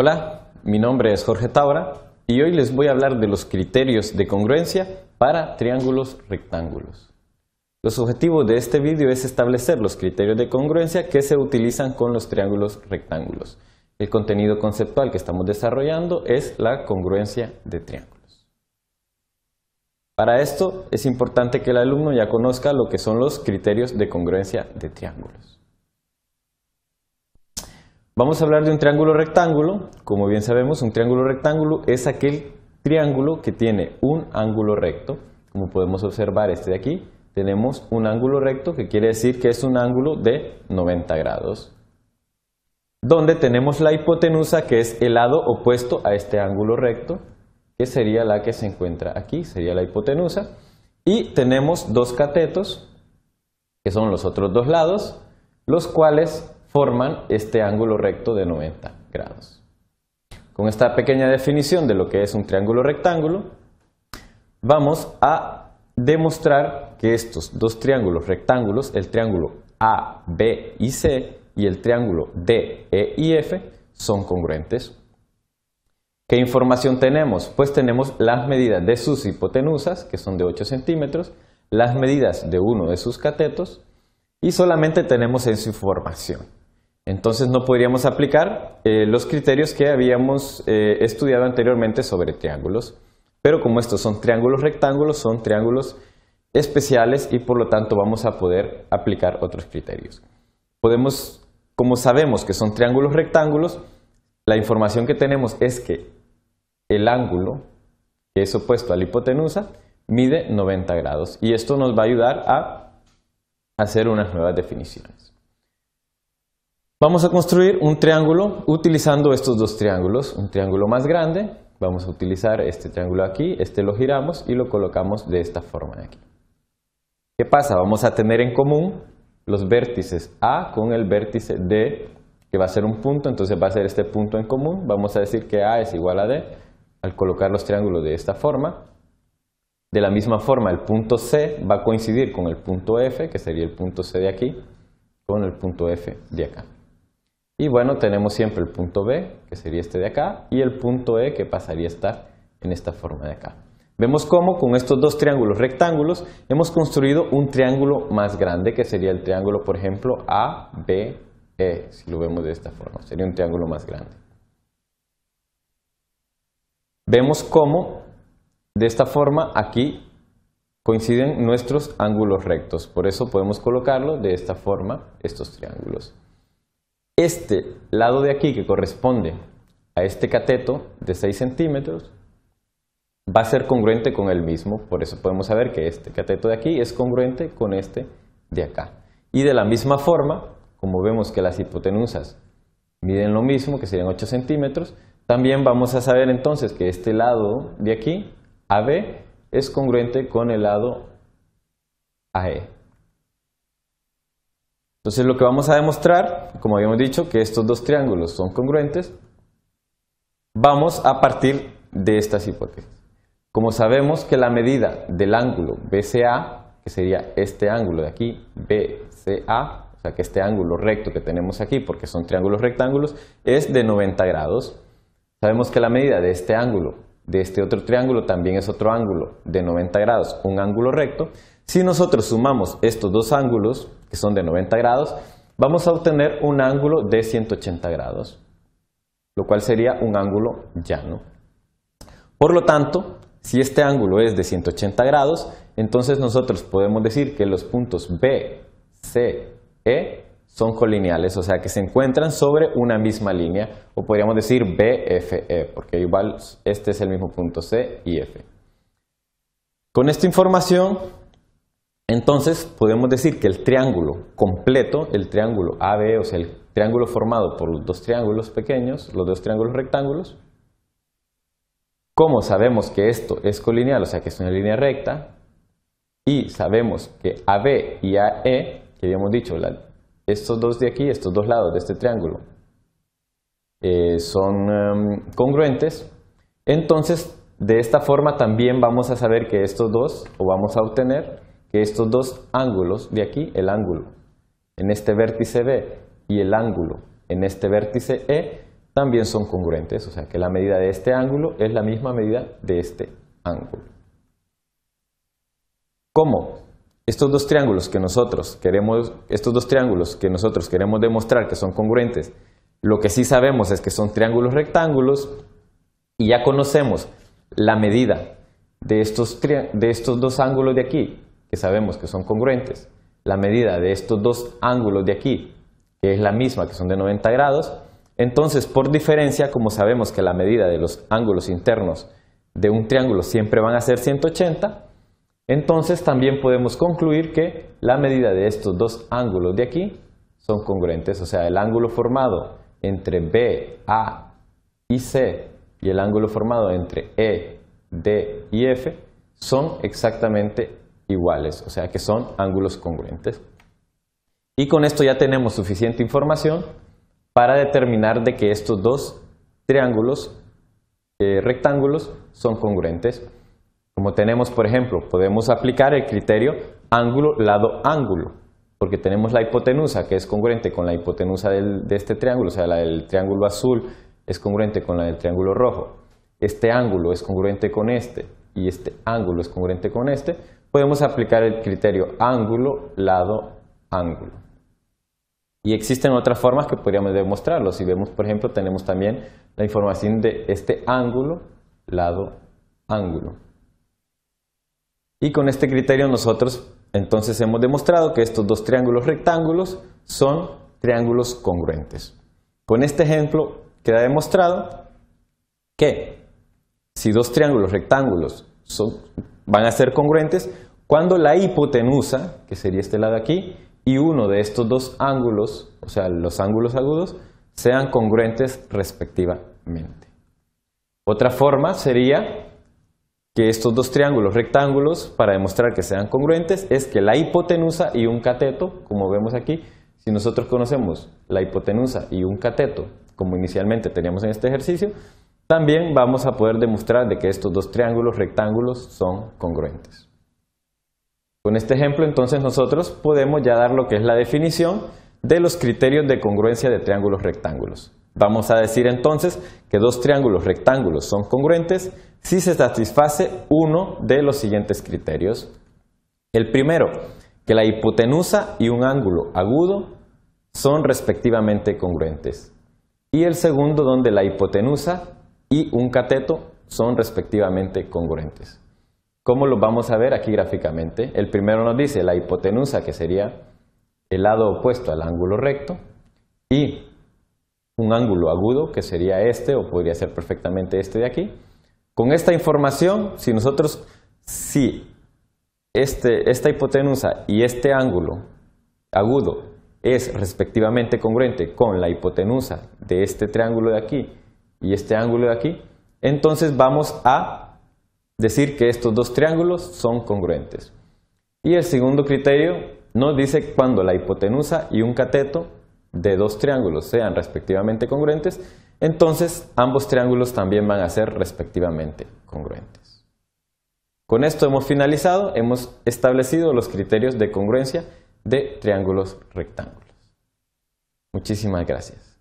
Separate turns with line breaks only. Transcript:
Hola, mi nombre es Jorge Taura y hoy les voy a hablar de los criterios de congruencia para triángulos rectángulos. Los objetivos de este vídeo es establecer los criterios de congruencia que se utilizan con los triángulos rectángulos. El contenido conceptual que estamos desarrollando es la congruencia de triángulos. Para esto es importante que el alumno ya conozca lo que son los criterios de congruencia de triángulos. Vamos a hablar de un triángulo rectángulo. Como bien sabemos, un triángulo rectángulo es aquel triángulo que tiene un ángulo recto. Como podemos observar este de aquí, tenemos un ángulo recto que quiere decir que es un ángulo de 90 grados. Donde tenemos la hipotenusa, que es el lado opuesto a este ángulo recto, que sería la que se encuentra aquí, sería la hipotenusa. Y tenemos dos catetos, que son los otros dos lados, los cuales forman este ángulo recto de 90 grados. Con esta pequeña definición de lo que es un triángulo rectángulo, vamos a demostrar que estos dos triángulos rectángulos, el triángulo A, B y C y el triángulo D, E y F, son congruentes. ¿Qué información tenemos? Pues tenemos las medidas de sus hipotenusas, que son de 8 centímetros, las medidas de uno de sus catetos, y solamente tenemos esa información. Entonces no podríamos aplicar los criterios que habíamos estudiado anteriormente sobre triángulos. Pero como estos son triángulos rectángulos, son triángulos especiales y por lo tanto vamos a poder aplicar otros criterios. Como sabemos que son triángulos rectángulos, la información que tenemos es que el ángulo, que es opuesto a la hipotenusa, mide 90 grados. Y esto nos va a ayudar a hacer unas nuevas definiciones. Vamos a construir un triángulo utilizando estos dos triángulos. Un triángulo más grande, vamos a utilizar este triángulo aquí, este lo giramos y lo colocamos de esta forma de aquí. ¿Qué pasa? Vamos a tener en común los vértices A con el vértice D, que va a ser un punto, entonces va a ser este punto en común. Vamos a decir que A es igual a D al colocar los triángulos de esta forma. De la misma forma, el punto C va a coincidir con el punto F, que sería el punto C de aquí, con el punto F de acá. Y bueno, tenemos siempre el punto B, que sería este de acá, y el punto E, que pasaría a estar en esta forma de acá. Vemos cómo con estos dos triángulos rectángulos hemos construido un triángulo más grande, que sería el triángulo, por ejemplo, ABE, si lo vemos de esta forma, sería un triángulo más grande. Vemos cómo de esta forma aquí coinciden nuestros ángulos rectos, por eso podemos colocarlo de esta forma, estos triángulos. Este lado de aquí que corresponde a este cateto de 6 centímetros va a ser congruente con el mismo, por eso podemos saber que este cateto de aquí es congruente con este de acá. Y de la misma forma, como vemos que las hipotenusas miden lo mismo, que serían 8 centímetros, también vamos a saber entonces que este lado de aquí, AB, es congruente con el lado AE. Entonces lo que vamos a demostrar, como habíamos dicho, que estos dos triángulos son congruentes, vamos a partir de estas hipótesis. Como sabemos que la medida del ángulo BCA, que sería este ángulo de aquí, BCA, o sea que este ángulo recto que tenemos aquí, porque son triángulos rectángulos, es de 90 grados. Sabemos que la medida de este ángulo, de este otro triángulo, también es otro ángulo de 90 grados, un ángulo recto. Si nosotros sumamos estos dos ángulos, que son de 90 grados, vamos a obtener un ángulo de 180 grados, lo cual sería un ángulo llano. Por lo tanto, si este ángulo es de 180 grados, entonces nosotros podemos decir que los puntos B, C, E son colineales, o sea que se encuentran sobre una misma línea, o podríamos decir B, F, E, porque igual este es el mismo punto C y F. Con esta información, entonces podemos decir que el triángulo completo, el triángulo AB, o sea el triángulo formado por los dos triángulos pequeños, los dos triángulos rectángulos, como sabemos que esto es colineal, o sea que es una línea recta, y sabemos que AB y AE, que habíamos dicho, estos dos de aquí, estos dos lados de este triángulo, son congruentes, entonces de esta forma también vamos a saber que estos dos, o vamos a obtener que estos dos ángulos de aquí, el ángulo en este vértice B y el ángulo en este vértice E, también son congruentes, o sea que la medida de este ángulo es la misma medida de este ángulo. ¿Cómo? Estos dos triángulos que nosotros queremos demostrar que son congruentes, lo que sí sabemos es que son triángulos rectángulos y ya conocemos la medida de estos dos ángulos de aquí, que sabemos que son congruentes, la medida de estos dos ángulos de aquí, que es la misma, que son de 90 grados, entonces por diferencia, como sabemos que la medida de los ángulos internos de un triángulo siempre van a ser 180, entonces también podemos concluir que la medida de estos dos ángulos de aquí son congruentes, o sea, el ángulo formado entre B, A y C y el ángulo formado entre E, D y F son exactamente iguales, o sea que son ángulos congruentes. Y con esto ya tenemos suficiente información para determinar de que estos dos triángulos rectángulos son congruentes. Como tenemos, por ejemplo, podemos aplicar el criterio ángulo, lado, ángulo, porque tenemos la hipotenusa que es congruente con la hipotenusa de este triángulo, o sea, la del triángulo azul es congruente con la del triángulo rojo. Este ángulo es congruente con este y este ángulo es congruente con este. Podemos aplicar el criterio ángulo, lado, ángulo. Y existen otras formas que podríamos demostrarlo. Si vemos, por ejemplo, tenemos también la información de este ángulo, lado, ángulo. Y con este criterio nosotros entonces hemos demostrado que estos dos triángulos rectángulos son triángulos congruentes. Con este ejemplo queda demostrado que si dos triángulos rectángulos van a ser congruentes cuando la hipotenusa, que sería este lado aquí, y uno de estos dos ángulos, o sea los ángulos agudos, sean congruentes respectivamente. Otra forma sería que estos dos triángulos rectángulos, para demostrar que sean congruentes, es que la hipotenusa y un cateto, como vemos aquí, si nosotros conocemos la hipotenusa y un cateto, como inicialmente teníamos en este ejercicio, también vamos a poder demostrar de que estos dos triángulos rectángulos son congruentes. Con este ejemplo, entonces, nosotros podemos ya dar lo que es la definición de los criterios de congruencia de triángulos rectángulos. Vamos a decir entonces que dos triángulos rectángulos son congruentes si se satisface uno de los siguientes criterios. El primero, que la hipotenusa y un ángulo agudo son respectivamente congruentes. Y el segundo, donde la hipotenusa y un cateto son respectivamente congruentes. ¿Cómo lo vamos a ver aquí gráficamente? El primero nos dice la hipotenusa, que sería el lado opuesto al ángulo recto, y un ángulo agudo, que sería este, o podría ser perfectamente este de aquí. Con esta información, si esta hipotenusa y este ángulo agudo es respectivamente congruente con la hipotenusa de este triángulo de aquí y este ángulo de aquí, entonces vamos a decir que estos dos triángulos son congruentes. Y el segundo criterio nos dice cuando la hipotenusa y un cateto de dos triángulos sean respectivamente congruentes, entonces ambos triángulos también van a ser respectivamente congruentes. Con esto hemos finalizado, hemos establecido los criterios de congruencia de triángulos rectángulos. Muchísimas gracias.